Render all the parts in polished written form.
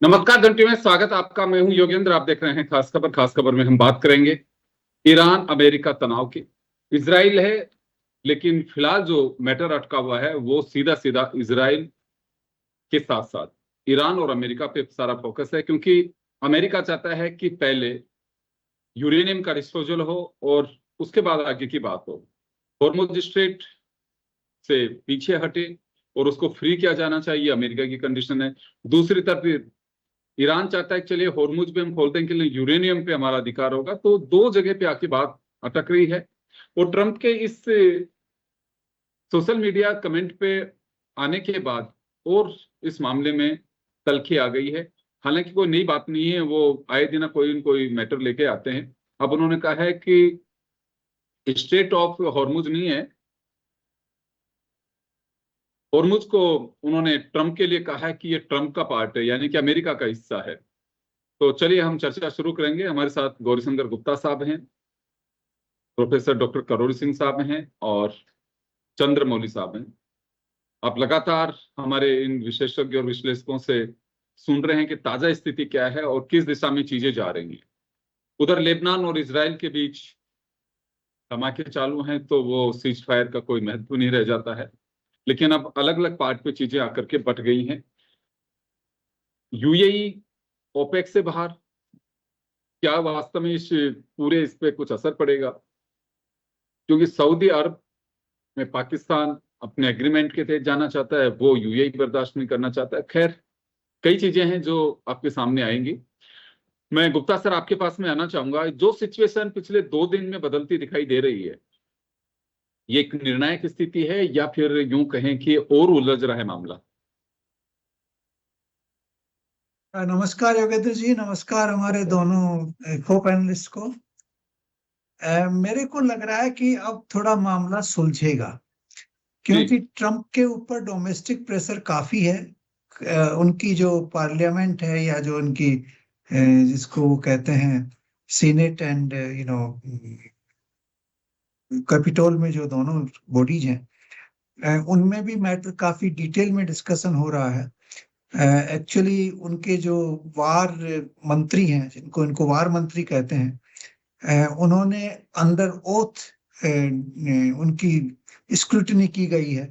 नमस्कार घंटी में स्वागत आपका। मैं हूं योगेंद्र। आप देख रहे हैं खास खबर। खास खबर में हम बात करेंगे ईरान अमेरिका तनाव की। इजराइल है, लेकिन फिलहाल जो मैटर अटका हुआ है वो सीधा सीधा इजराइल के साथ साथ ईरान और अमेरिका पे सारा फोकस है, क्योंकि अमेरिका चाहता है कि पहले यूरेनियम का डिस्पोजल हो और उसके बाद आगे की बात हो। हॉर्मुज स्ट्रेट से पीछे हटे और उसको फ्री किया जाना चाहिए, अमेरिका की कंडीशन है। दूसरी तरफ ईरान चाहता है कि चलिए हॉर्मुज पे हम खोल दें, के लिए यूरेनियम पे हमारा अधिकार होगा। तो दो जगह पे आके बात अटक रही है। और ट्रंप के इस सोशल मीडिया कमेंट पे आने के बाद और इस मामले में तलखी आ गई है। हालांकि कोई नई बात नहीं है, वो आए दिन कोई न कोई मैटर लेके आते हैं। अब उन्होंने कहा है कि स्ट्रेट ऑफ हॉर्मुज नहीं है, हॉर्मुज को उन्होंने ट्रंप के लिए कहा है कि ये ट्रंप का पार्ट है, यानी कि अमेरिका का हिस्सा है। तो चलिए हम चर्चा शुरू करेंगे। हमारे साथ गौरीशंकर गुप्ता साहब हैं, प्रोफेसर डॉक्टर करोड़ी सिंह साहब हैं और चंद्रमौली साहब हैं। आप लगातार हमारे इन विशेषज्ञ और विश्लेषकों से सुन रहे हैं कि ताजा स्थिति क्या है और किस दिशा में चीजें जा रही हैं। उधर लेबनान और इजराइल के बीच धमाके चालू हैं, तो वो सीज फायर का कोई महत्व नहीं रह जाता है। लेकिन अब अलग अलग पार्ट पे चीजें आकर के बट गई हैं। यूएई ओपेक से बाहर, क्या वास्तव में इस पे कुछ असर पड़ेगा? क्योंकि सऊदी अरब में पाकिस्तान अपने एग्रीमेंट के तहत जाना चाहता है, वो यूएई बर्दाश्त नहीं करना चाहता है। खैर, कई चीजें हैं जो आपके सामने आएंगी। मैं गुप्ता सर आपके पास में आना चाहूंगा। जो सिचुएशन पिछले 2 दिन में बदलती दिखाई दे रही है, ये एक निर्णायक स्थिति है या फिर यूं कहें कि और उलझ रहा है मामला? नमस्कार योगेंद्र जी, नमस्कार हमारे दोनों को पैनलिस्ट को। मेरे को लग रहा है कि अब थोड़ा मामला सुलझेगा, क्योंकि ट्रंप के ऊपर डोमेस्टिक प्रेशर काफी है। उनकी जो पार्लियामेंट है या जो उनकी जिसको वो कहते हैं सीनेट एंड कैपिटोल में जो दोनों बॉडीज हैं, उनमें भी मैटर काफी डिटेल में डिस्कशन हो रहा है। एक्चुअली उनके जो वार मंत्री हैं, जिनको इनको वार मंत्री कहते हैं, उन्होंने अंडर ओथ उनकी स्क्रूटनी की गई है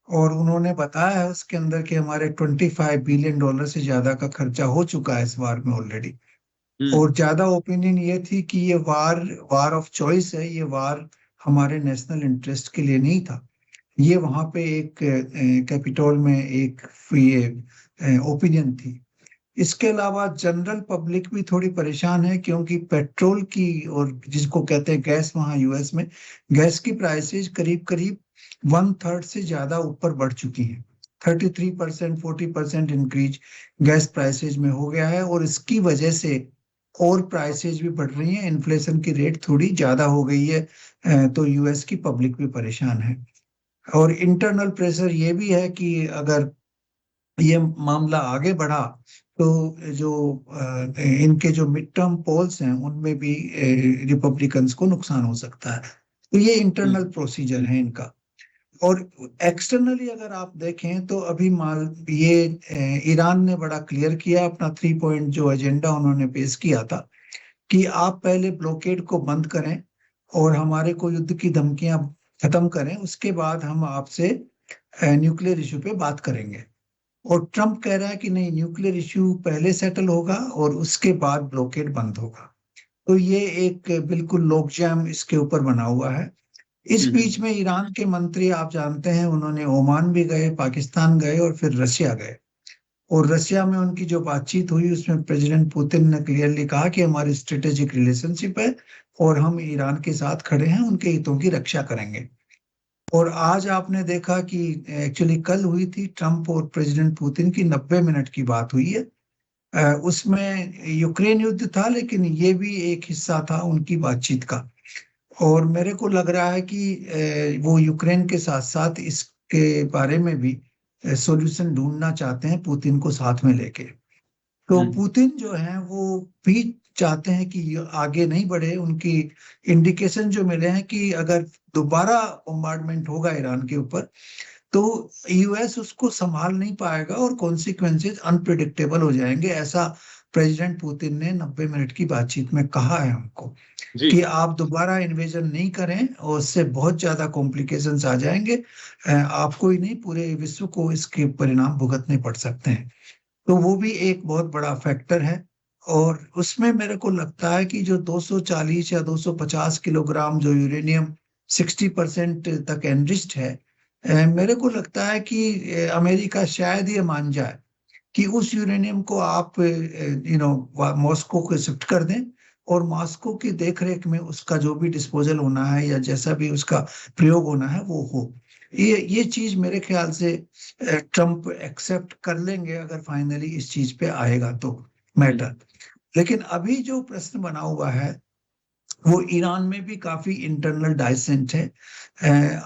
और उन्होंने बताया है उसके अंदर कि हमारे $25 बिलियन से ज्यादा का खर्चा हो चुका है इस वार में ऑलरेडी। और ज्यादा ओपिनियन ये थी कि ये वार ऑफ चॉइस है, ये वार हमारे नेशनल इंटरेस्ट के लिए नहीं था। ये वहां पे एक कैपिटोल में एक ये ओपिनियन थी। इसके अलावा जनरल पब्लिक भी थोड़ी परेशान है, क्योंकि पेट्रोल की और जिसको कहते हैं गैस, वहाँ यूएस में गैस की प्राइसेस करीब करीब 1/3 से ज्यादा ऊपर बढ़ चुकी हैं। 33% 40% इंक्रीज गैस प्राइसेस में हो गया है और इसकी वजह से और प्राइसेस भी बढ़ रही हैं, इन्फ्लेशन की रेट थोड़ी ज्यादा हो गई है। तो यूएस की पब्लिक भी परेशान है। और इंटरनल प्रेशर ये भी है कि अगर ये मामला आगे बढ़ा तो जो इनके जो मिड टर्म पोल्स हैं उनमें भी रिपब्लिकन्स को नुकसान हो सकता है। तो ये इंटरनल प्रोसीजर है इनका। और एक्सटर्नली अगर आप देखें तो अभी ये ईरान ने बड़ा क्लियर किया अपना 3 पॉइंट जो एजेंडा उन्होंने पेश किया था कि आप पहले ब्लॉकेड को बंद करें और हमारे को युद्ध की धमकियां खत्म करें, उसके बाद हम आपसे न्यूक्लियर इशू पे बात करेंगे। और ट्रंप कह रहा है कि नहीं, न्यूक्लियर इश्यू पहले सेटल होगा और उसके बाद ब्लॉकेड बंद होगा। तो ये एक बिल्कुल लोकजैम इसके ऊपर बना हुआ है। इस बीच में ईरान के मंत्री, आप जानते हैं, उन्होंने ओमान भी गए, पाकिस्तान गए और फिर रशिया गए। और रशिया में उनकी जो बातचीत हुई उसमें प्रेसिडेंट पुतिन ने क्लियरली कहा कि हमारी स्ट्रेटेजिक रिलेशनशिप है और हम ईरान के साथ खड़े हैं, उनके हितों की रक्षा करेंगे। और आज आपने देखा कि एक्चुअली कल हुई थी ट्रंप और प्रेसिडेंट पुतिन की 90 मिनट की बात हुई है। उसमें यूक्रेन युद्ध था, लेकिन ये भी एक हिस्सा था उनकी बातचीत का। और मेरे को लग रहा है कि वो यूक्रेन के साथ साथ इसके बारे में भी सॉल्यूशन ढूंढना चाहते हैं, पुतिन को साथ में लेके। तो पुतिन जो है वो भी चाहते हैं कि ये आगे नहीं बढ़े। उनकी इंडिकेशन जो मिले हैं कि अगर दोबारा बम्बार्डमेंट होगा ईरान के ऊपर तो यूएस उसको संभाल नहीं पाएगा और कॉन्सिक्वेंसेज अनप्रिडिक्टेबल हो जाएंगे। ऐसा प्रेसिडेंट पुतिन ने 90 मिनट की बातचीत में कहा है हमको जी कि आप दोबारा इन्वेजन नहीं करें और उससे बहुत ज्यादा कॉम्प्लिकेशंस आ जाएंगे। आपको ही नहीं, पूरे विश्व को इसके परिणाम भुगतने पड़ सकते हैं। तो वो भी एक बहुत बड़ा फैक्टर है। और उसमें मेरे को लगता है कि जो 240 या 250 किलोग्राम जो यूरेनियम 60% तक एनरिच्ड है, मेरे को लगता है कि अमेरिका शायद ये मान जाए कि उस यूरेनियम को आप मॉस्को को शिफ्ट कर दें और मॉस्को की देखरेख में उसका जो भी डिस्पोजल होना है या जैसा भी उसका प्रयोग होना है वो हो। ये चीज मेरे ख्याल से ट्रम्प एक्सेप्ट कर लेंगे अगर फाइनली इस चीज पे आएगा तो मैटर। लेकिन अभी जो प्रश्न बना हुआ है वो ईरान में भी काफी इंटरनल डाइसेंट है।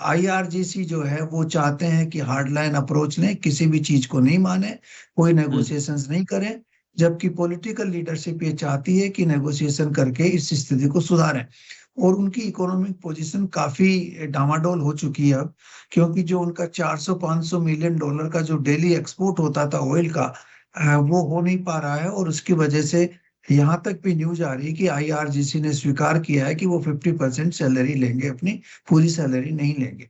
आईआरजीसी जो है वो चाहते हैं कि हार्डलाइन अप्रोच लें, किसी भी चीज को नहीं माने, कोई नेगोशिएशंस नहीं करें, जबकि पॉलिटिकल लीडरशिप ये चाहती है कि नेगोशिएशन करके इस स्थिति को सुधारें। और उनकी इकोनॉमिक पोजीशन काफी डामाडोल हो चुकी है अब, क्योंकि जो उनका 400-500 मिलियन डॉलर का जो डेली एक्सपोर्ट होता था ऑयल का, वो हो नहीं पा रहा है। और उसकी वजह से यहाँ तक भी न्यूज आ रही है कि आईआरजीसी ने स्वीकार किया है कि वो 50% सैलरी लेंगे, अपनी पूरी सैलरी नहीं लेंगे।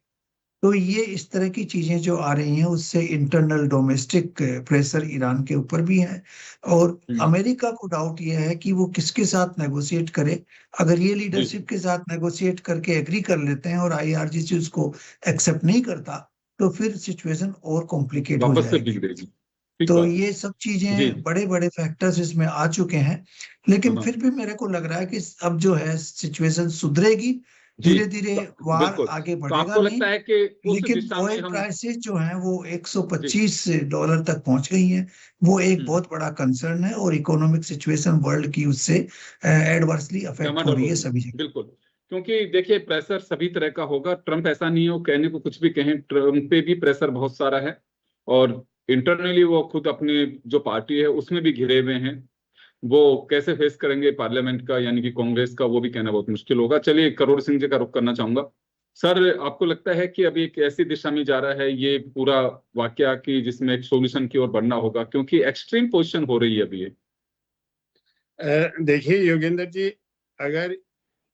तो ये इस तरह की चीजें जो आ रही हैं उससे इंटरनल डोमेस्टिक प्रेशर ईरान के ऊपर भी है। और अमेरिका को डाउट ये है कि वो किसके साथ नेगोशिएट करे। अगर ये लीडरशिप के साथ नेगोशिएट करके एग्री कर लेते हैं और आईआरजीसी उसको एक्सेप्ट नहीं करता, तो फिर सिचुएशन और कॉम्प्लिकेट हो वापस से जाएगी। बिगड़ेगी। ठीक तो बात। ये सब जी चीजें बड़े बड़े फैक्टर्स इसमें आ चुके हैं। लेकिन हाँ फिर भी मेरे को लग रहा है कि अब जो है सिचुएशन सुधरेगी, जी धीरे धीरे वार बिल्कुल। आगे तो बढ़ेगा आपको नहीं। लगता है कि उस लेकिन दिशा में ऑयल हम प्राइसेस जो हैं वो जी 125 डॉलर तक पहुंच गई हैं। वो एक बहुत बड़ा कंसर्न है और इकोनॉमिक सिचुएशन वर्ल्ड की उससे एडवर्सली अफेक्ट हो डामाडोल रही है होगी सभी जगह। बिल्कुल। क्योंकि देखिए प्रेशर सभी तरह का होगा। ट्रम्प ऐसा नहीं हो कहने को कुछ भी कहें, ट्रम्प पे भी प्रेशर बहुत सारा है और इंटरनली वो खुद अपने जो पार्टी है उसमें भी घिरे हुए हैं। वो कैसे फेस करेंगे पार्लियामेंट का यानी कि कांग्रेस का, वो भी कहना बहुत मुश्किल होगा। चलिए करोड़ सिंह जी का रुख करना चाहूंगा। सर आपको लगता है कि अभी एक ऐसी दिशा में जा रहा है ये पूरा वाकया की जिसमें एक सॉल्यूशन की ओर बढ़ना होगा, क्योंकि एक्सट्रीम पोजीशन हो रही है अभी ये। देखिए योगेंद्र जी, अगर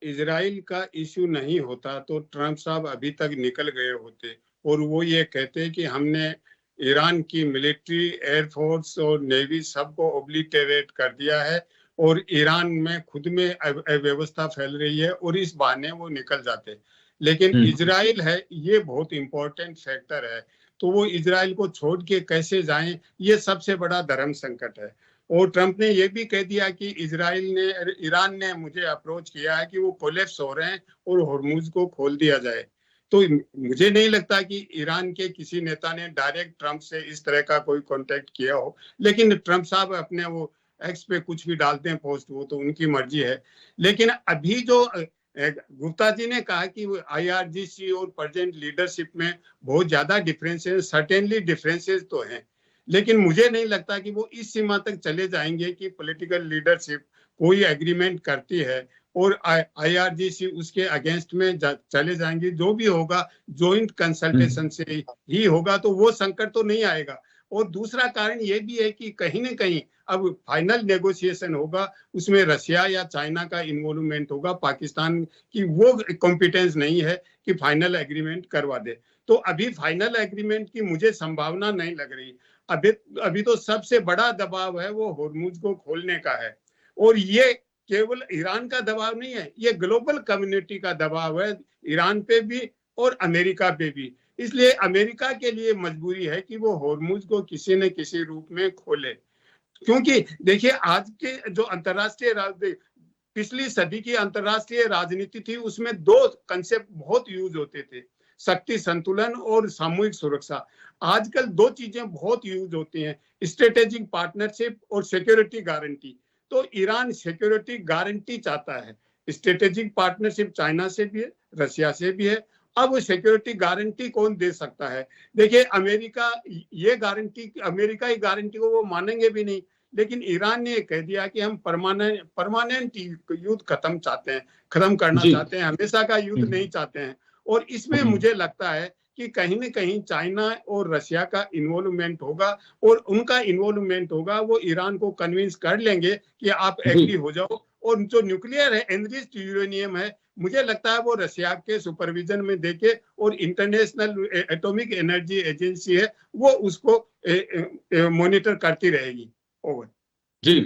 इजराइल का इश्यू नहीं होता तो ट्रम्प साहब अभी तक निकल गए होते और वो ये कहते कि हमने ईरान की मिलिट्री, एयरफोर्स और नेवी सबको ओब्लिटरेट कर दिया है और ईरान में खुद में अव्यवस्था फैल रही है, और इस बहाने वो निकल जाते। लेकिन इजराइल है, ये बहुत इंपॉर्टेंट फैक्टर है, तो वो इजराइल को छोड़ के कैसे जाएं, ये सबसे बड़ा धर्म संकट है। और ट्रंप ने यह भी कह दिया कि ईरान ने मुझे अप्रोच किया है कि वो कोलैप्स हो रहे हैं और हॉर्मुज को खोल दिया जाए। तो मुझे नहीं लगता कि ईरान के किसी नेता ने डायरेक्ट ट्रंप से इस तरह का कोई कांटेक्ट किया हो। लेकिन ट्रंप साहब अपने वो एक्स पे कुछ भी डालते हैं पोस्ट, वो तो उनकी मर्जी है। लेकिन अभी जो गुप्ता जी ने कहा कि आईआरजीसी और प्रेजेंट लीडरशिप में बहुत ज्यादा डिफरेंसेस, सर्टेनली डिफरेंसेस तो हैं, लेकिन मुझे नहीं लगता कि वो इस सीमा तक चले जाएंगे कि पॉलिटिकल लीडरशिप कोई एग्रीमेंट करती है और आईआरजीसी उसके अगेंस्ट में चले जाएंगे। जो भी होगा जॉइंट कंसल्टेशन से ही होगा, तो वो संकट तो नहीं आएगा। और दूसरा कारण ये भी है कि कहीं ना कहीं अब फाइनल नेगोशिएशन होगा, उसमें रशिया या चाइना का इन्वॉल्वमेंट होगा। पाकिस्तान की वो कॉम्पिटेंस नहीं है कि फाइनल एग्रीमेंट करवा दे। तो अभी फाइनल एग्रीमेंट की मुझे संभावना नहीं लग रही। अभी तो सबसे बड़ा दबाव है वो हॉर्मुज को खोलने का है, और ये केवल ईरान का दबाव नहीं है, ये ग्लोबल कम्युनिटी का दबाव है, ईरान पे भी और अमेरिका पे भी। इसलिए अमेरिका के लिए मजबूरी है कि वो हॉर्मुज को किसी न किसी रूप में खोले। क्योंकि देखिए आज के जो अंतरराष्ट्रीय पिछली सदी की अंतरराष्ट्रीय राजनीति थी, उसमें दो कंसेप्ट बहुत यूज होते थे, शक्ति संतुलन और सामूहिक सुरक्षा। आजकल दो चीजें बहुत यूज होती हैं, स्ट्रेटेजिक पार्टनरशिप और सिक्योरिटी गारंटी। तो ईरान सिक्योरिटी गारंटी चाहता है, स्ट्रेटेजिक पार्टनरशिप चाइना से भी है, रशिया से भी है। अब सिक्योरिटी गारंटी कौन दे सकता है? देखिए अमेरिका ये गारंटी, अमेरिका ही गारंटी को वो मानेंगे भी नहीं। लेकिन ईरान ने कह दिया कि हम परमानेंट युद्ध खत्म करना चाहते हैं, हमेशा का युद्ध नहीं चाहते हैं। और इसमें मुझे लगता है कि कहीं न कहीं चाइना और रशिया का इन्वॉल्वमेंट होगा, और उनका इन्वॉल्वमेंट होगा, वो ईरान को कन्विंस कर लेंगे कि आप एग्री हो जाओ। और जो न्यूक्लियर है, एनरिच्ड यूरेनियम है, मुझे लगता है वो रशिया के सुपरविजन में देके, और इंटरनेशनल एटॉमिक एनर्जी एजेंसी है वो उसको मॉनिटर करती रहेगी। ओवर। जी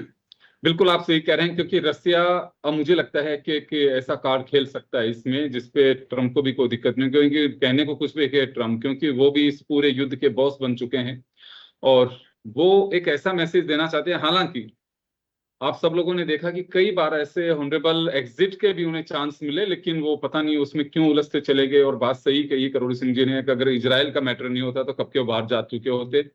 बिल्कुल, आप सही कह रहे हैं, क्योंकि रसिया अब मुझे लगता है कि ऐसा कार्ड खेल सकता है इसमें जिसपे ट्रंप को भी कोई दिक्कत नहीं, क्योंकि कहने को कुछ भी है ट्रंप, क्योंकि वो भी इस पूरे युद्ध के बॉस बन चुके हैं और वो एक ऐसा मैसेज देना चाहते हैं। हालांकि आप सब लोगों ने देखा कि कई बार ऐसे हॉनरेबल एग्जिट के भी उन्हें चांस मिले, लेकिन वो पता नहीं उसमें क्यों उलझते चले गए। और बात सही कही करोड़ी सिंह जी ने कि अगर इजराइल का मैटर नहीं होता तो कब के वो बाहर जा चुके होते।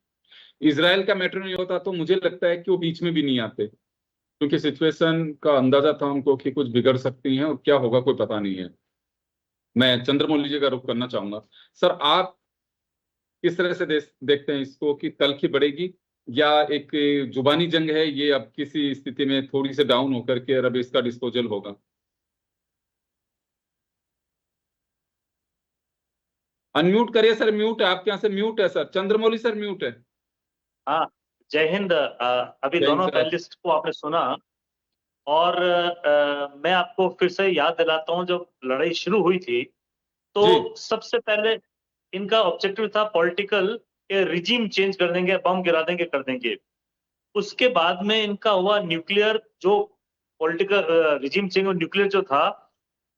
इजराइल का मैटर नहीं होता तो मुझे लगता है कि वो बीच में भी नहीं आते, क्योंकि सिचुएशन का अंदाजा था उनको कि कुछ बिगड़ सकती है और क्या होगा कोई पता नहीं है। मैं चंद्रमौली जी का रुख करना चाहूंगा। सर, आप किस तरह से देखते हैं इसको, कि तलखी बढ़ेगी या एक जुबानी जंग है ये अब किसी स्थिति में थोड़ी से डाउन होकर के अब इसका डिस्पोजल होगा? अनम्यूट करिए सर, म्यूट है आपके यहाँ से, म्यूट है सर। चंद्रमौली सर म्यूट है। हाँ, जय हिंद। अभी जय हिंद दोनों सर। पैनलिस्ट को आपने सुना, और मैं आपको फिर से याद दिलाता हूँ, जब लड़ाई शुरू हुई थी तो जी। सबसे पहले इनका ऑब्जेक्टिव था पॉलिटिकल, रिजीम चेंज कर देंगे, बम गिरा देंगे, कर देंगे। उसके बाद में इनका हुआ न्यूक्लियर, जो पॉलिटिकल रिजीम चेंज और न्यूक्लियर जो था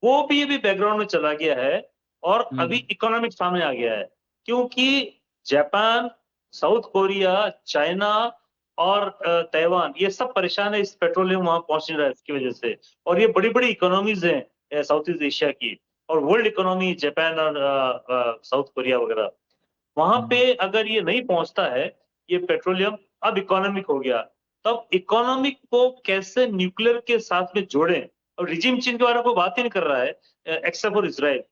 वो भी अभी बैकग्राउंड में चला गया है, और अभी इकोनॉमिक सामने आ गया है, क्योंकि जापान, साउथ कोरिया, चाइना और ताइवान, ये सब परेशान है इस पेट्रोलियम वहां पहुंच नहीं रहा है इसकी वजह से। और ये बड़ी बड़ी इकोनॉमीज हैं साउथ ईस्ट एशिया की, और वर्ल्ड इकोनॉमी जापान और साउथ कोरिया वगैरह। वहां पे अगर ये नहीं पहुंचता है ये पेट्रोलियम, अब इकोनॉमिक हो गया, तब इकोनॉमिक को कैसे न्यूक्लियर के साथ में जोड़ें? और रिजिम चेंज के बारे में कोई बात ही नहीं कर रहा है एक्सेप्ट फॉर इसराइल।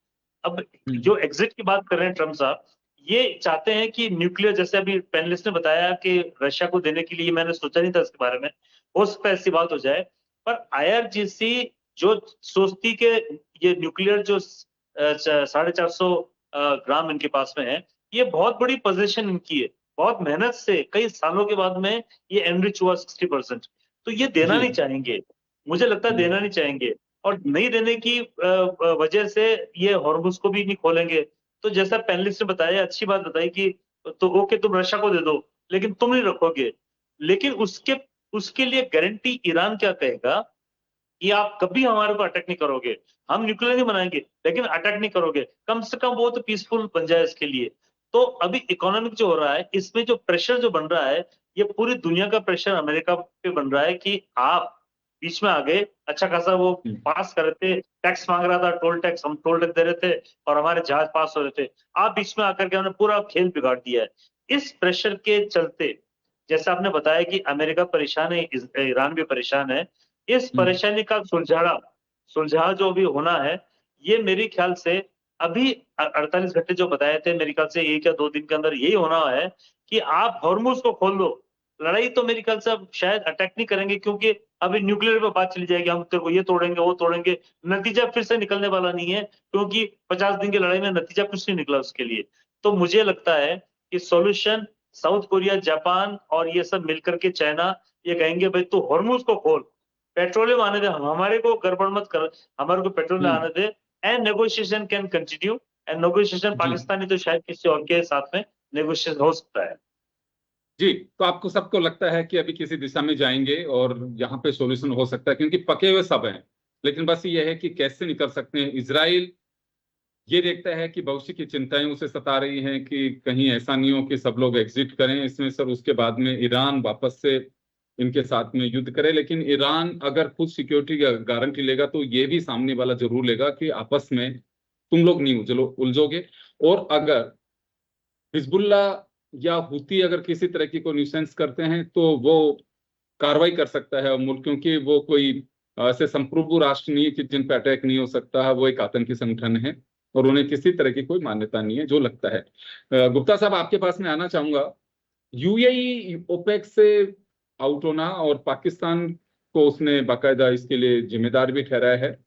अब जो एग्जिट की बात कर रहे हैं ट्रम्प साहब, ये चाहते हैं कि न्यूक्लियर, जैसे अभी पैनलिस्ट ने बताया कि रशिया को देने के लिए, मैंने सोचा नहीं था इसके बारे में, हो सकता है ऐसी बात हो जाए। पर IRGC जो सोचती के ये न्यूक्लियर जो 450 ग्राम इनके पास में है, ये बहुत बड़ी पोजीशन इनकी है, बहुत मेहनत से कई सालों के बाद में ये एनरिच हुआ 60%, तो ये देना नहीं चाहेंगे, मुझे लगता है देना नहीं चाहेंगे। और नहीं देने की वजह से ये हॉर्मुज को भी नहीं खोलेंगे। तो जैसा पैनलिस्ट ने बताया, अच्छी बात बताई कि तो ओके तुम रशिया को दे दो, लेकिन तुम नहीं रखोगे। लेकिन उसके लिए गारंटी ईरान क्या कहेगा कि आप कभी हमारे को अटैक नहीं करोगे, हम न्यूक्लियर नहीं बनाएंगे लेकिन अटैक नहीं करोगे, कम से कम वो तो पीसफुल बन जाए इसके लिए। तो अभी इकोनॉमिक जो हो रहा है, इसमें जो प्रेशर जो बन रहा है, ये पूरी दुनिया का प्रेशर अमेरिका पे बन रहा है कि आप बीच में आ गए। अच्छा खासा वो पास कर रहे थे, टैक्स मांग रहा था, टोल टैक्स, हम टोल टैक्स दे रहे थे और हमारे जहाज पास हो रहे थे, आप बीच में आकर के हमने पूरा खेल बिगाड़ दिया है। इस प्रेशर के चलते, जैसे आपने बताया कि अमेरिका परेशान है, ईरान भी परेशान है, इस परेशानी का सुलझा जो भी होना है, ये मेरे ख्याल से अभी 48 घंटे जो बताए थे, मेरे ख्याल से 1 या 2 दिन के अंदर यही होना है कि आप हॉर्मुज को खोल दो। लड़ाई तो मेरे ख्याल से अब शायद अटैक नहीं करेंगे, क्योंकि अभी न्यूक्लियर पे बात चली जाएगी, हम तेरे को ये तोड़ेंगे वो तोड़ेंगे, नतीजा फिर से निकलने वाला नहीं है, क्योंकि 50 दिन की लड़ाई में नतीजा कुछ नहीं निकला उसके लिए। तो मुझे लगता है कि सॉल्यूशन साउथ कोरिया, जापान और ये सब मिलकर के, चाइना, ये कहेंगे भाई तू हॉर्मुज को खोल, पेट्रोलियम आने दे, हमारे को गड़बड़ मत कर, हमारे को पेट्रोलियम आने दे, and negotiation can continue. And negotiation Pakistani तो शायद किसी और के साथ में नेगोशिएशन हो सकता है। जी, तो आपको सबको लगता है कि अभी किसी दिशा में जाएंगे और यहाँ पे सॉल्यूशन हो सकता है, क्योंकि पके हुए सब हैं, लेकिन बस ये है कि कैसे निकल सकते हैं। इजराइल ये देखता है कि भविष्य की चिंताएं उसे सता रही हैं कि कहीं ऐसा नहीं हो कि सब लोग एग्जिट करें इसमें सर, उसके बाद में ईरान वापस से इनके साथ में युद्ध करे। लेकिन ईरान अगर खुद सिक्योरिटी गारंटी लेगा तो ये भी सामने वाला जरूर लेगा कि आपस में तुम लोग नहीं उलझोगे। और अगर हिजबुल्ला या हुती अगर किसी तरह की कोई न्यूसेंस करते हैं तो वो कार्रवाई कर सकता है मुल्क, क्योंकि वो कोई ऐसे संप्रभु राष्ट्र नहीं है कि जिन पर अटैक नहीं हो सकता है, वो एक आतंकी संगठन है और उन्हें किसी तरह की कोई मान्यता नहीं है, जो लगता है। गुप्ता साहब, आपके पास में आना चाहूंगा। यूएई ओपेक से आउट होना और पाकिस्तान को उसने बाकायदा इसके लिए जिम्मेदार भी ठहराया है,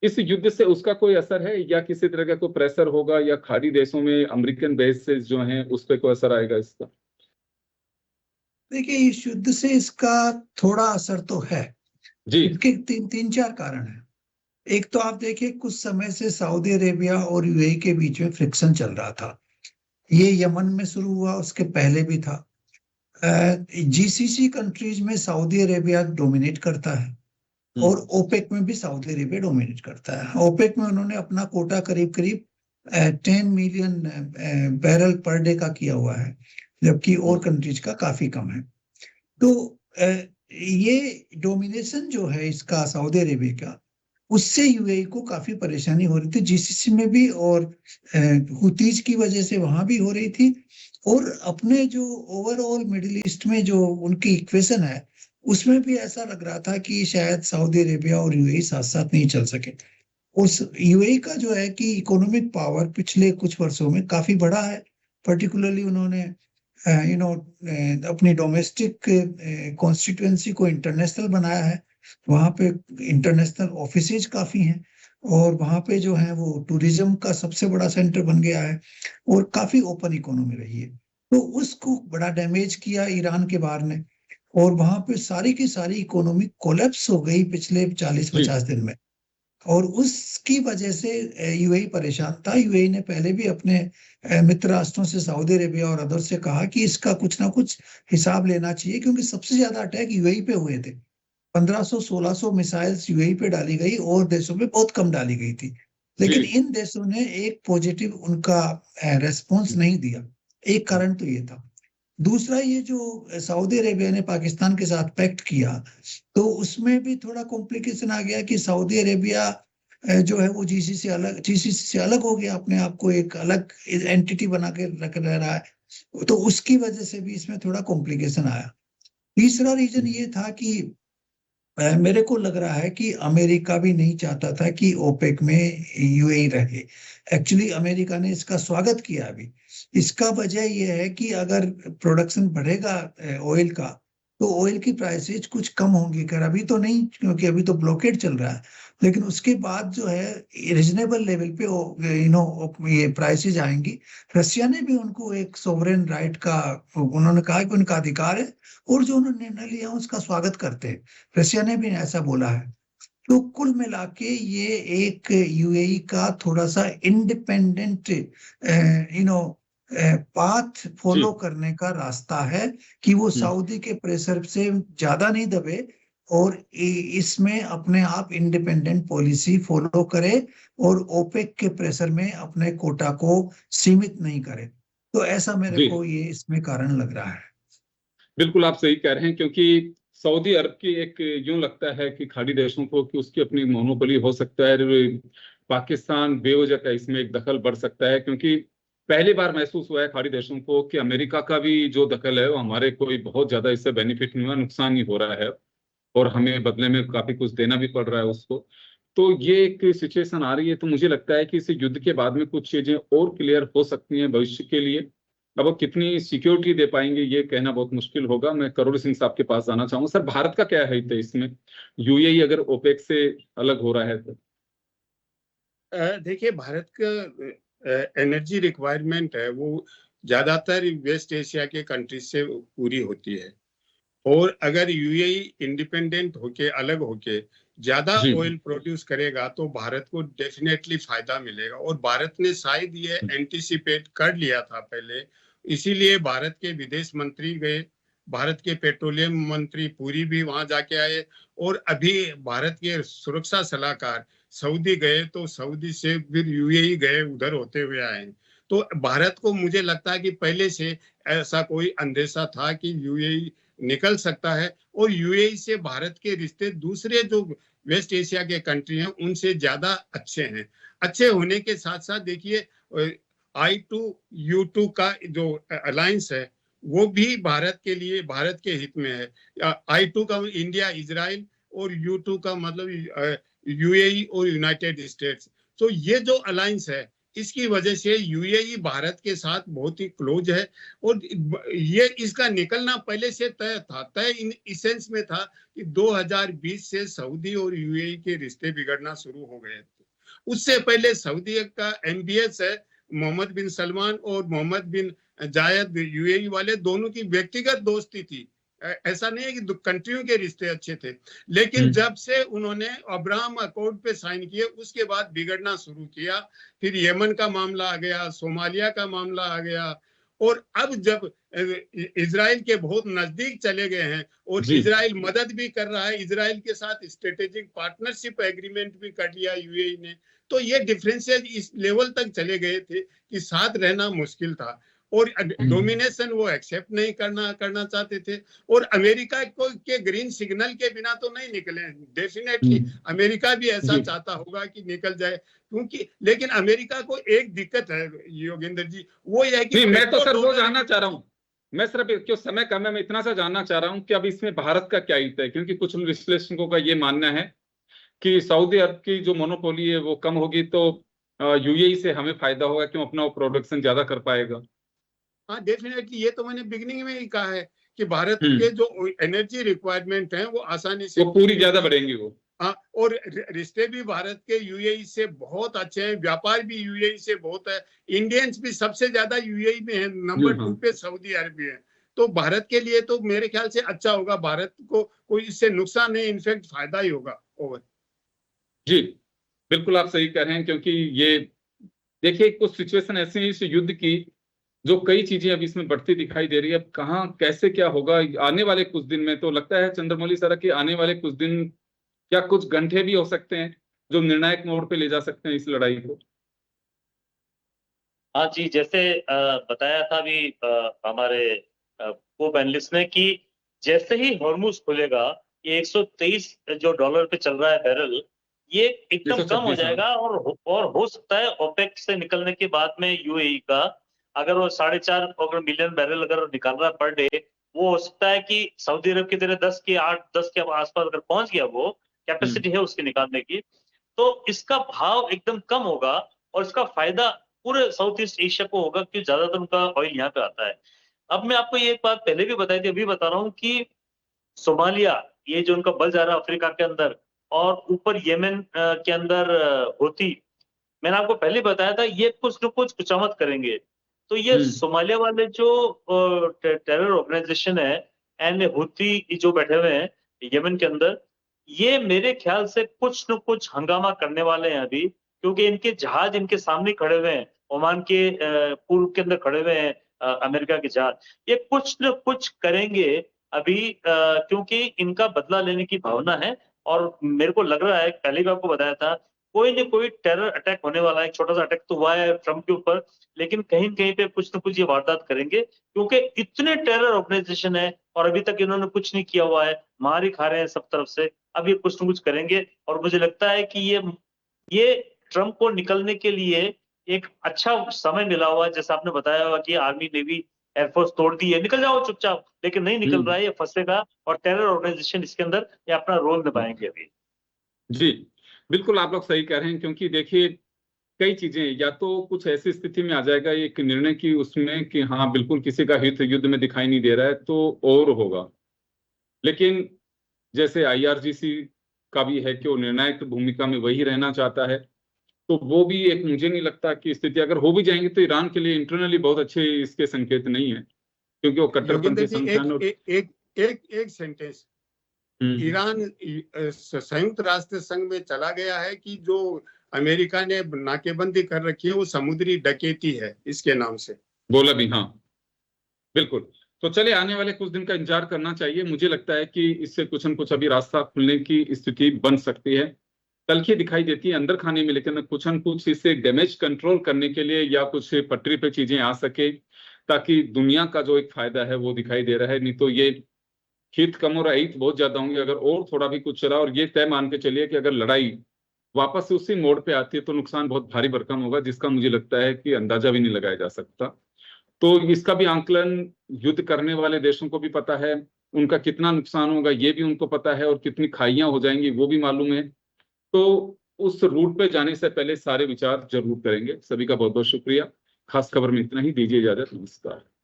इस युद्ध से उसका कोई असर है या किसी तरह का कोई प्रेशर होगा या खाड़ी देशों में अमेरिकन बेसेस जो हैं उस पर कोई असर आएगा इसका? देखिए, इस युद्ध से इसका थोड़ा असर तो है। जी इसके तीन चार कारण हैं। एक तो आप देखिए, कुछ समय से सऊदी अरेबिया और यूएई के बीच में फ्रिक्शन चल रहा था। ये यमन में शुरू हुआ, उसके पहले भी था। जीसीसी कंट्रीज में सऊदी अरेबिया डोमिनेट करता है और ओपेक में भी सऊदी अरेबिया डोमिनेट करता है। ओपेक में उन्होंने अपना कोटा करीब करीब 10 मिलियन बैरल पर डे का किया हुआ है, जबकि और कंट्रीज का काफी कम है। तो ये डोमिनेशन जो है इसका सऊदी अरेबिया का, उससे यूएई को काफी परेशानी हो रही थी जीसीसी में भी, और हुतीज की वजह से वहां भी हो रही थी। और अपने जो ओवरऑल मिडिल ईस्ट में जो उनकी इक्वेशन है, उसमें भी ऐसा लग रहा था कि शायद सऊदी अरेबिया और यूएई साथ साथ नहीं चल सके। उस यूएई का जो है कि इकोनॉमिक पावर पिछले कुछ वर्षों में काफी बढ़ा है। पर्टिकुलरली उन्होंने अपनी डोमेस्टिक कॉन्स्टिट्यूएंसी को इंटरनेशनल बनाया है। वहां पे इंटरनेशनल ऑफिसेज काफी हैं, और वहां पे जो है वो टूरिज्म का सबसे बड़ा सेंटर बन गया है, और काफी ओपन इकोनॉमी रही है। तो उसको बड़ा डैमेज किया ईरान के बाहर ने, और वहां पे सारी की सारी इकोनॉमी कोलैप्स हो गई पिछले 40-50 दिन में। और उसकी वजह से यूएई परेशान था। यूएई ने पहले भी अपने मित्र राष्ट्रों से, सऊदी अरेबिया और अदर से कहा कि इसका कुछ ना कुछ हिसाब लेना चाहिए, क्योंकि सबसे ज्यादा अटैक यूएई पे हुए थे। 1500-1600 मिसाइल्स यूएई पे डाली गई, और देशों पे बहुत कम डाली गई थी। लेकिन इन देशों ने एक पॉजिटिव उनका रेस्पॉन्स नहीं दिया। एक कारण तो ये था। दूसरा, ये जो सऊदी अरेबिया ने पाकिस्तान के साथ पैक्ट किया, तो उसमें भी थोड़ा कॉम्प्लिकेशन आ गया कि सऊदी अरेबिया जो है वो जीसीसी से अलग हो गया, अपने आप को एक अलग एंटिटी बना के रख रहा है। तो उसकी वजह से भी इसमें थोड़ा कॉम्प्लिकेशन आया। तीसरा रीजन ये था कि मेरे को लग रहा है कि अमेरिका भी नहीं चाहता था कि ओपेक में यूएई रहे। एक्चुअली अमेरिका ने इसका स्वागत किया अभी। इसका वजह यह है कि अगर प्रोडक्शन बढ़ेगा ऑयल का, तो ऑयल की प्राइसेज कुछ कम होंगी। खैर अभी तो नहीं, क्योंकि अभी तो ब्लॉकेड चल रहा है, लेकिन उसके बाद जो है रीजनेबल लेवल पे ये प्राइसेज आएंगी। रशिया ने भी उनको एक सोवरेन राइट का, उन्होंने कहा कि उनका अधिकार है, और जो उन्होंने निर्णय लिया उसका स्वागत करते हैं। रशिया ने भी ऐसा बोला है। तो कुल मिला के ये एक यूएई का थोड़ा सा इंडिपेंडेंट पाथ फॉलो करने का रास्ता है, कि वो सऊदी के प्रेशर से ज्यादा नहीं दबे, और इसमें अपने आप इंडिपेंडेंट पॉलिसी फॉलो करे, और ओपेक के प्रेशर में अपने कोटा को सीमित नहीं करे। तो ऐसा मेरे को ये इसमें कारण लग रहा है। बिल्कुल आप सही कह रहे हैं, क्योंकि सऊदी अरब की एक यूं लगता है कि खाड़ी देशों को कि उसकी अपनी मोनोपोली हो सकता है। पाकिस्तान बेवजह का इसमें एक दखल बढ़ सकता है, क्योंकि पहली बार महसूस हुआ है खाड़ी देशों को कि अमेरिका का भी जो दखल है वो हमारे कोई बहुत ज्यादा इससे बेनिफिट नहीं हुआ, नुकसान ही हो रहा है, और हमें बदले में काफी कुछ देना भी पड़ रहा है उसको। तो ये एक सिचुएशन आ रही है। तो मुझे लगता है कि इस युद्ध के बाद में कुछ चीजें और क्लियर हो सकती हैं भविष्य के लिए। अब वो कितनी सिक्योरिटी दे पाएंगे ये कहना बहुत मुश्किल होगा। मैं करोड़ सिंह साहब के पास जाना चाहूंगा। सर, भारत का क्या है इसमें? यूएई अगर ओपेक से अलग हो रहा है तो? देखिए, भारत का एनर्जी रिक्वायरमेंट है वो ज्यादातर वेस्ट एशिया के कंट्रीज से पूरी होती है, और अगर यूएई इंडिपेंडेंट होके, अलग होके ज्यादा ऑयल प्रोड्यूस करेगा तो भारत को डेफिनेटली फायदा मिलेगा। और भारत ने शायद ये एंटिसिपेट कर लिया था पहले, इसीलिए भारत के विदेश मंत्री गए, भारत के पेट्रोलियम मंत्री पुरी भी वहां जाके आए, और अभी भारत के सुरक्षा सलाहकार सऊदी गए, तो सऊदी से फिर यूएई गए, उधर होते हुए आए। तो भारत को मुझे लगता है कि पहले से ऐसा कोई अंदेशा था कि यूएई निकल सकता है, और यूएई से भारत के रिश्ते दूसरे जो वेस्ट एशिया के कंट्री हैं उनसे ज्यादा अच्छे हैं। अच्छे होने के साथ साथ देखिए, I2U2 का जो अलायंस है वो भी भारत के लिए, भारत के हित में है। I2 का इंडिया, इजराइल, और U2 का मतलब यूएई और यूनाइटेड स्टेट्स। तो ये जो अलायंस है इसकी वजह से यूएई भारत के साथ बहुत ही क्लोज है और ये इसका निकलना पहले से तय इन इसेंस में था कि 2020 से सऊदी और यूएई के रिश्ते बिगड़ना शुरू हो गए थे। उससे पहले सऊदी का MBS है, मोहम्मद बिन सलमान और मोहम्मद बिन जायद यूएई वाले दोनों की व्यक्तिगत दोस्ती थी। ऐसा नहीं है कि कंट्रियों के रिश्ते अच्छे थे, लेकिन जब से उन्होंने अब्राहम अकॉर्ड पे साइन किए उसके बाद बिगड़ना शुरू किया। फिर यमन का मामला आ गया, सोमालिया का मामला आ गया और अब जब इजराइल के बहुत नजदीक चले गए हैं और इजराइल मदद भी कर रहा है, इजराइल के साथ स्ट्रेटेजिक पार्टनरशिप एग्रीमेंट भी कर लिया यूएई ने, तो ये डिफरेंसेस इस लेवल तक चले गए थे कि साथ रहना मुश्किल था और डोमिनेशन वो एक्सेप्ट नहीं करना चाहते थे और अमेरिका को के ग्रीन सिग्नल के बिना तो नहीं निकले। डेफिनेटली अमेरिका भी ऐसा चाहता होगा कि निकल जाए, क्योंकि लेकिन अमेरिका को एक दिक्कत है योगेंद्र जी, वो ये है कि मैं तो सर वो जानना चाह रहा हूँ, मैं सिर्फ क्यों समय कम है, मैं इतना सा जानना चाह रहा हूँ कि अब इसमें भारत का क्या हित है, क्योंकि कुछ विश्लेषकों का ये मानना है कि सऊदी अरब की जो मोनोपोली है वो कम होगी तो यूएई से हमें फायदा होगा, क्यों अपना वो प्रोडक्शन ज्यादा कर पाएगा। हाँ डेफिनेटली, ये तो मैंने बिगिनिंग में ही कहा है कि भारत के जो एनर्जी रिक्वायरमेंट है वो आसानी से वो पूरी ज्यादा बढ़ेंगी वो। हाँ, और रिश्ते भी भारत के यूएई से बहुत अच्छे हैं, व्यापार भी यूएई से बहुत है, इंडियंस भी सबसे ज्यादा यूएई में है, नंबर 2 पे सऊदी अरब है। तो भारत के लिए तो मेरे ख्याल से अच्छा होगा, भारत को कोई इससे नुकसान नहीं, इनफैक्ट फायदा ही होगा। ओवर जी बिल्कुल आप सही कह रहे हैं, क्योंकि ये देखिए कुछ सिचुएशन ऐसी है इस युद्ध की जो कई चीजें अभी इसमें बढ़ती दिखाई दे रही है। अब कहाँ कैसे क्या होगा आने वाले कुछ दिन में, तो लगता है चंद्रमौली सर कि आने वाले कुछ दिन क्या कुछ घंटे भी हो सकते हैं जो निर्णायक मोड़ पे ले जा सकते हैं इस लड़ाई को। हाँ जी, जैसे बताया था अभी हमारे को पैनलिस्ट ने कि जैसे ही हॉर्मुज खुलेगा ये $123 पे चल रहा है बैरल, ये एकदम कम हो जाएगा और हो सकता है ओपेक से निकलने के बाद में यूएई का अगर वो 4.5 मिलियन बैरल अगर निकाल रहा है पर डे, वो हो सकता है कि सऊदी अरब की तरह 10 के आसपास अगर पहुंच गया, वो कैपेसिटी है उसकी निकालने की, तो इसका भाव एकदम कम होगा और इसका फायदा पूरे साउथ ईस्ट एशिया को होगा क्योंकि ज्यादातर उनका ऑयल यहाँ पे आता है। अब मैं आपको ये एक बात पहले भी बताई थी, अभी बता रहा हूँ कि सोमालिया, ये जो उनका बल जा रहा है अफ्रीका के अंदर और ऊपर येमेन के अंदर होती, मैंने आपको पहले बताया था ये कुछ न कुछ कुचामत करेंगे। तो ये सोमालिया वाले जो टेरर ऑर्गेनाइजेशन है एंड हुती जो बैठे हुए हैं येमेन के अंदर, ये मेरे ख्याल से कुछ न कुछ हंगामा करने वाले हैं अभी, क्योंकि इनके जहाज इनके सामने खड़े हुए हैं, ओमान के पूर्व के अंदर खड़े हुए हैं अमेरिका के जहाज, ये कुछ न कुछ करेंगे अभी क्योंकि इनका बदला लेने की भावना है। और मेरे को लग रहा है, पहले भी आपको बताया था, कोई न कोई टेरर अटैक होने वाला है। छोटा सा अटैक तो हुआ है ट्रंप के ऊपर, लेकिन कहीं कहीं पे कुछ न कुछ ये वारदात करेंगे क्योंकि इतने टेरर ऑर्गेनाइजेशन है और अभी तक इन्होंने कुछ नहीं किया हुआ है, मार ही खा रहे हैं सब तरफ से। अब ये कुछ न कुछ करेंगे और मुझे लगता है कि ये ट्रंप को निकलने के लिए एक अच्छा समय मिला हुआ है। जैसे आपने बताया हुआ कि आर्मी नेवी एयरफोर्स तोड़ दी है, निकल जाओ चुपचाप, लेकिन नहीं निकल रहा है, ये फंसेगा और टेरर ऑर्गेनाइजेशन इसके अंदर ये अपना रोल निभाएंगे अभी। जी बिल्कुल आप लोग सही कह रहे हैं, क्योंकि देखिए कई चीजें, या तो कुछ ऐसी स्थिति में आ जाएगा एक निर्णय की उसमें कि हाँ बिल्कुल किसी का हित युद्ध में दिखाई नहीं दे रहा है तो और होगा, लेकिन जैसे IRGC का भी है कि वो निर्णायक भूमिका में वही रहना चाहता है, तो वो भी एक, मुझे नहीं लगता कि स्थिति अगर हो भी जाएंगी तो ईरान के लिए इंटरनली बहुत अच्छे इसके संकेत नहीं है, क्योंकि वो कट्टरपंथी संगठन। एक सेंटेंस, ईरान संयुक्त राष्ट्र संघ में चला गया है कि जो अमेरिका ने नाकेबंदी कर रखी है वो समुद्री डकैती है इसके नाम से बोला भी। हाँ बिल्कुल, तो चलिए आने वाले कुछ दिन का इंतजार करना चाहिए। मुझे लगता है कि इससे कुछ न कुछ अभी रास्ता खुलने की स्थिति बन सकती है, तलखी दिखाई देती है अंदर खाने में, लेकिन कुछ न कुछ इससे डैमेज कंट्रोल करने के लिए या कुछ पटरी पे चीजें आ सके ताकि दुनिया का जो एक फायदा है वो दिखाई दे रहा है। नहीं तो ये हित कम हो रहा है, हित बहुत ज्यादा होंगे अगर और थोड़ा भी कुछ चला। और ये तय मान के चलिए कि अगर लड़ाई वापस से उसी मोड़ पे आती है तो नुकसान बहुत भारी भरकम होगा, जिसका मुझे लगता है कि अंदाजा भी नहीं लगाया जा सकता। तो इसका भी आंकलन युद्ध करने वाले देशों को भी पता है, उनका कितना नुकसान होगा ये भी उनको पता है, और कितनी खाइयां हो जाएंगी वो भी मालूम है। तो उस रूट पे जाने से पहले सारे विचार जरूर करेंगे। सभी का बहुत बहुत शुक्रिया। खास खबर में इतना ही, दीजिए इजाजत, नमस्कार।